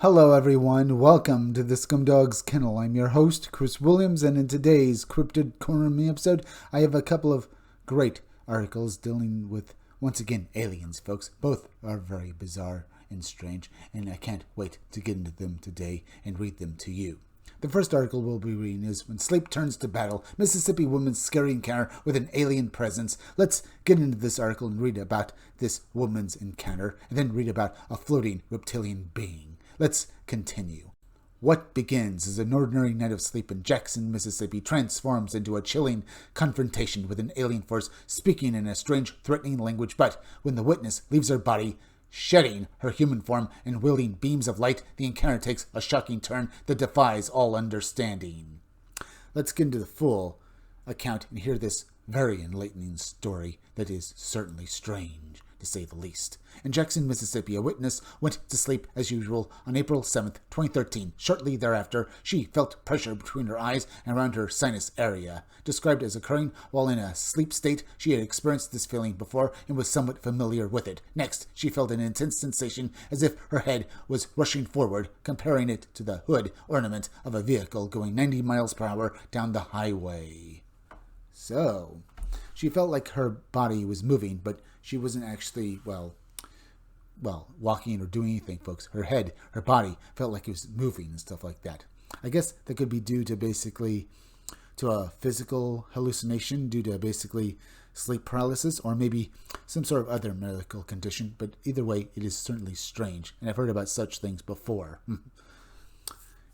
Hello everyone, welcome to the Scumdog's Kennel. I'm your host, Chris Williams, and in today's Cryptid Corner Me episode, I have a couple of great articles dealing with, once again, aliens, folks. Both are very bizarre and strange, and I can't wait to get into them today and read them to you. The first article we'll be reading is When Sleep Turns to Battle, Mississippi Woman's Scary Encounter with an Alien Presence. Let's get into this article and read about this woman's encounter, and then read about a floating reptilian being. Let's continue. What begins as an ordinary night of sleep in Jackson, Mississippi transforms into a chilling confrontation with an alien force speaking in a strange, threatening language, but when the witness leaves her body, shedding her human form and wielding beams of light, the encounter takes a shocking turn that defies all understanding. Let's get into the full account and hear this very enlightening story that is certainly strange, to say the least. In Jackson, Mississippi, a witness went to sleep as usual on April 7th, 2013. Shortly thereafter, she felt pressure between her eyes and around her sinus area. Described as occurring while in a sleep state, she had experienced this feeling before and was somewhat familiar with it. Next, she felt an intense sensation as if her head was rushing forward, comparing it to the hood ornament of a vehicle going 90 miles per hour down the highway. So, she felt like her body was moving, but she wasn't actually, walking or doing anything, folks. Her head, her body felt like it was moving and stuff like that. I guess that could be due to a physical hallucination, due to sleep paralysis, or maybe some sort of other medical condition. But either way, it is certainly strange, and I've heard about such things before.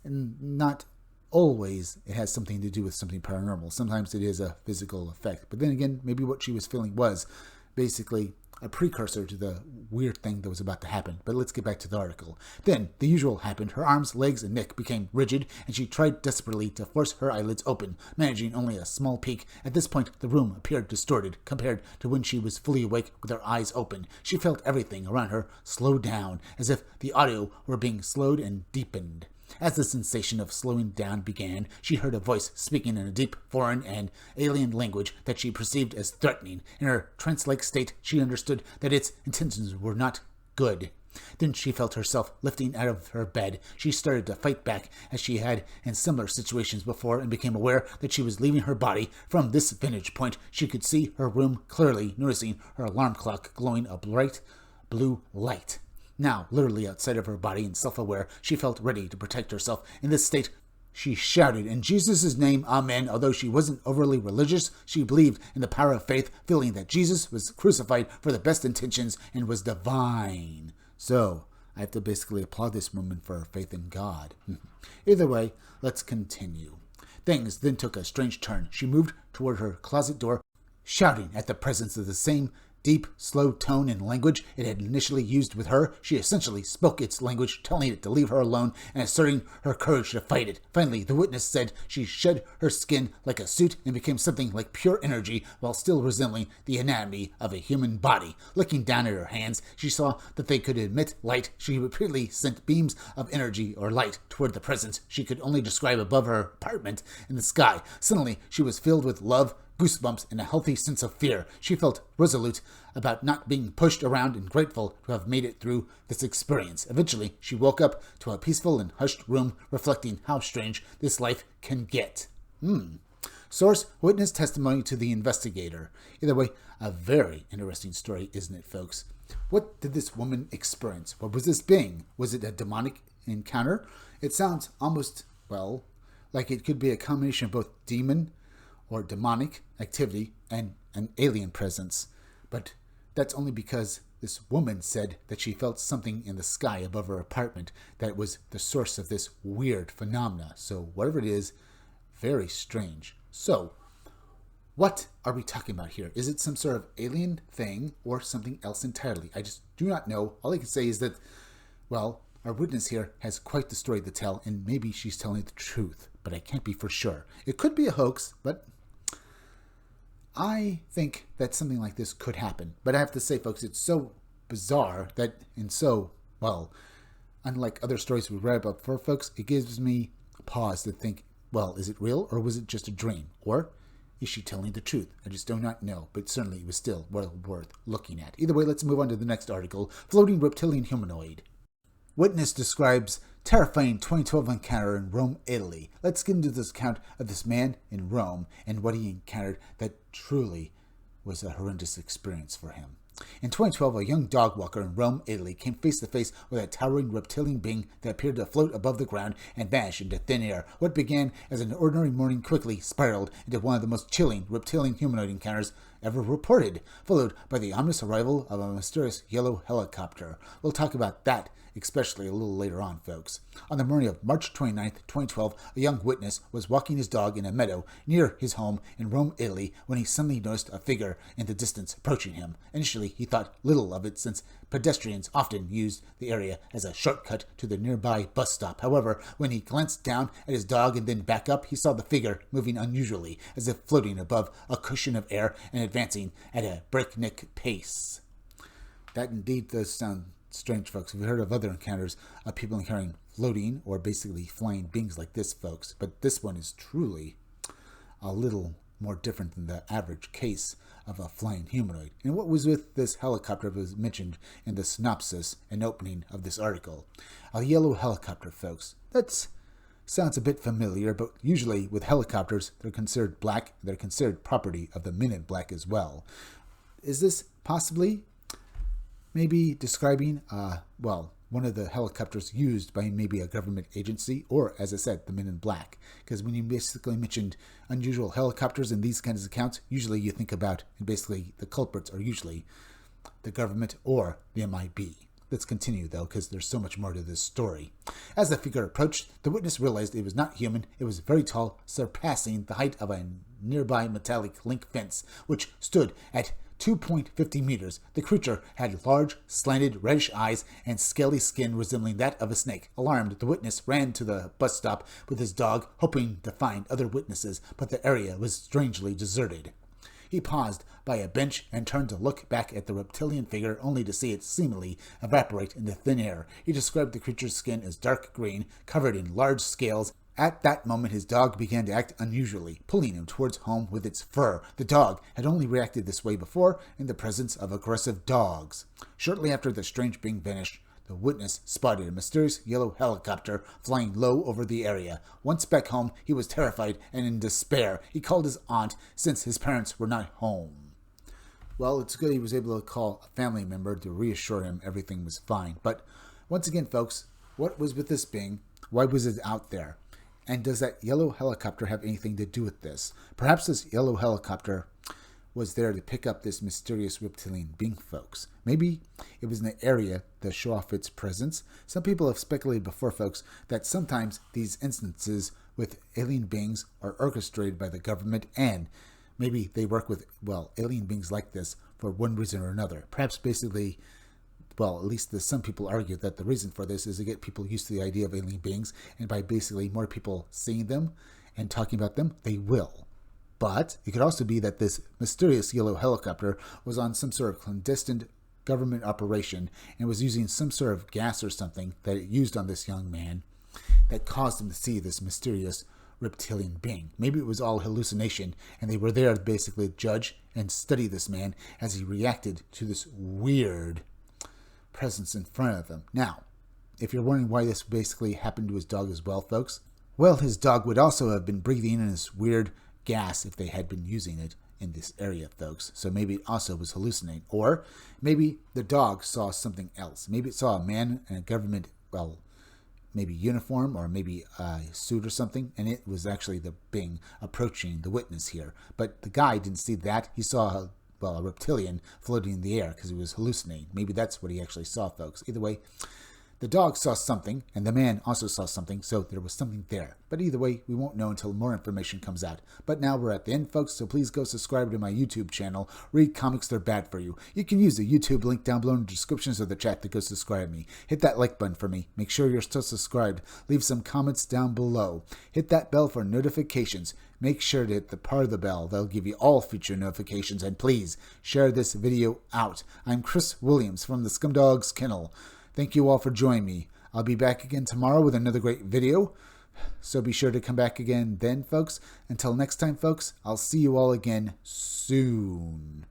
And not always it has something to do with something paranormal. Sometimes it is a physical effect. But then again, maybe what she was feeling was basically a precursor to the weird thing that was about to happen. But let's get back to the article. Then, the usual happened. Her arms, legs, and neck became rigid, and she tried desperately to force her eyelids open, managing only a small peek. At this point, the room appeared distorted compared to when she was fully awake with her eyes open. She felt everything around her slow down, as if the audio were being slowed and deepened. As the sensation of slowing down began, she heard a voice speaking in a deep, foreign, and alien language that she perceived as threatening. In her trance-like state, she understood that its intentions were not good. Then she felt herself lifting out of her bed. She started to fight back, as she had in similar situations before, and became aware that she was leaving her body. From this vantage point, she could see her room clearly, noticing her alarm clock glowing a bright blue light. Now, literally outside of her body and self-aware, she felt ready to protect herself. In this state, she shouted, "In Jesus' name, Amen." Although she wasn't overly religious, she believed in the power of faith, feeling that Jesus was crucified for the best intentions and was divine. So, I have to basically applaud this woman for her faith in God. Either way, let's continue. Things then took a strange turn. She moved toward her closet door, shouting at the presence of the same deep, slow tone and language it had initially used with her. She essentially spoke its language, telling it to leave her alone and asserting her courage to fight it. Finally, the witness said she shed her skin like a suit and became something like pure energy while still resembling the anatomy of a human body. Looking down at her hands, she saw that they could emit light. She repeatedly sent beams of energy or light toward the presence she could only describe above her apartment in the sky. Suddenly, she was filled with love, goosebumps, and a healthy sense of fear. She felt resolute about not being pushed around and grateful to have made it through this experience. Eventually, she woke up to a peaceful and hushed room, reflecting how strange this life can get. Source: witness testimony to the investigator. Either way, a very interesting story, isn't it, folks? What did this woman experience? What was this being? Was it a demonic encounter? It sounds almost, like it could be a combination of both demon or demonic activity and an alien presence. But that's only because this woman said that she felt something in the sky above her apartment that was the source of this weird phenomena. So whatever it is, very strange. So, what are we talking about here? Is it some sort of alien thing or something else entirely? I just do not know. All I can say is that, our witness here has quite the story to tell, and maybe she's telling the truth, but I can't be for sure. It could be a hoax, but I think that something like this could happen. But I have to say, folks, it's so bizarre that, unlike other stories we read about before, folks, it gives me a pause to think, is it real or was it just a dream? Or is she telling the truth? I just do not know, but certainly it was still well worth looking at. Either way, let's move on to the next article. Floating reptilian humanoid. Witness describes Terrifying 2012 encounter in Rome, Italy. Let's get into this account of this man in Rome and what he encountered that truly was a horrendous experience for him. In 2012, a young dog walker in Rome, Italy, came face to face with a towering reptilian being that appeared to float above the ground and vanish into thin air. What began as an ordinary morning quickly spiraled into one of the most chilling reptilian humanoid encounters ever reported, followed by the ominous arrival of a mysterious yellow helicopter. We'll talk about that especially a little later on, folks. On the morning of March 29, 2012, a young witness was walking his dog in a meadow near his home in Rome, Italy, when he suddenly noticed a figure in the distance approaching him. Initially, he thought little of it since pedestrians often used the area as a shortcut to the nearby bus stop. However, when he glanced down at his dog and then back up, he saw the figure moving unusually, as if floating above a cushion of air and advancing at a breakneck pace. That indeed does sound strange, folks. We've heard of other encounters of people encountering floating or basically flying beings like this, folks. But this one is truly a little more different than the average case of a flying humanoid. And what was with this helicopter was mentioned in the synopsis and opening of this article. A yellow helicopter, folks. That sounds a bit familiar, but usually with helicopters, they're considered black. They're considered property of the Men in Black as well. Is this possibly maybe describing, one of the helicopters used by maybe a government agency or, as I said, the Men in Black? Because when you basically mentioned unusual helicopters in these kinds of accounts, usually you think about, and basically the culprits are usually the government or the MIB. Let's continue, though, because there's so much more to this story. As the figure approached, the witness realized it was not human. It was very tall, surpassing the height of a nearby metallic link fence, which stood at 2.50 meters. The creature had large, slanted, reddish eyes and scaly skin resembling that of a snake. Alarmed, the witness ran to the bus stop with his dog, hoping to find other witnesses, but the area was strangely deserted. He paused by a bench and turned to look back at the reptilian figure, only to see it seemingly evaporate into thin air. He described the creature's skin as dark green, covered in large scales. At that moment, his dog began to act unusually, pulling him towards home with its fur. The dog had only reacted this way before in the presence of aggressive dogs. Shortly after the strange being vanished, the witness spotted a mysterious yellow helicopter flying low over the area. Once back home, he was terrified and in despair. He called his aunt since his parents were not home. Well, it's good he was able to call a family member to reassure him everything was fine. But once again, folks, what was with this being? Why was it out there? And does that yellow helicopter have anything to do with this? Perhaps this yellow helicopter was there to pick up this mysterious reptilian being, folks. Maybe it was in the area to show off its presence. Some people have speculated before, folks, that sometimes these instances with alien beings are orchestrated by the government, and maybe they work with, alien beings like this for one reason or another. Perhaps basically, at least some people argue that the reason for this is to get people used to the idea of alien beings, and by basically more people seeing them and talking about them, they will. But it could also be that this mysterious yellow helicopter was on some sort of clandestine government operation and was using some sort of gas or something that it used on this young man that caused him to see this mysterious reptilian being. Maybe it was all hallucination, and they were there to basically judge and study this man as he reacted to this weird presence in front of them. Now, if you're wondering why this basically happened to his dog as well, folks, his dog would also have been breathing in this weird gas if they had been using it in this area, folks. So maybe it also was hallucinating. Or maybe the dog saw something else. Maybe it saw a man in a government, maybe uniform or maybe a suit or something, and it was actually the being approaching the witness here. But the guy didn't see that. He saw a reptilian floating in the air because he was hallucinating. Maybe that's what he actually saw, folks. Either way, the dog saw something, and the man also saw something, so there was something there. But either way, we won't know until more information comes out. But now we're at the end, folks, so please go subscribe to my YouTube channel. Read comics, they're bad for you. You can use the YouTube link down below in the descriptions of the chat to go subscribe me. Hit that like button for me. Make sure you're still subscribed. Leave some comments down below. Hit that bell for notifications. Make sure to hit the part of the bell. That'll give you all future notifications. And please, share this video out. I'm Chris Williams from the Scumdog's Kennel. Thank you all for joining me. I'll be back again tomorrow with another great video. So be sure to come back again then, folks. Until next time, folks, I'll see you all again soon.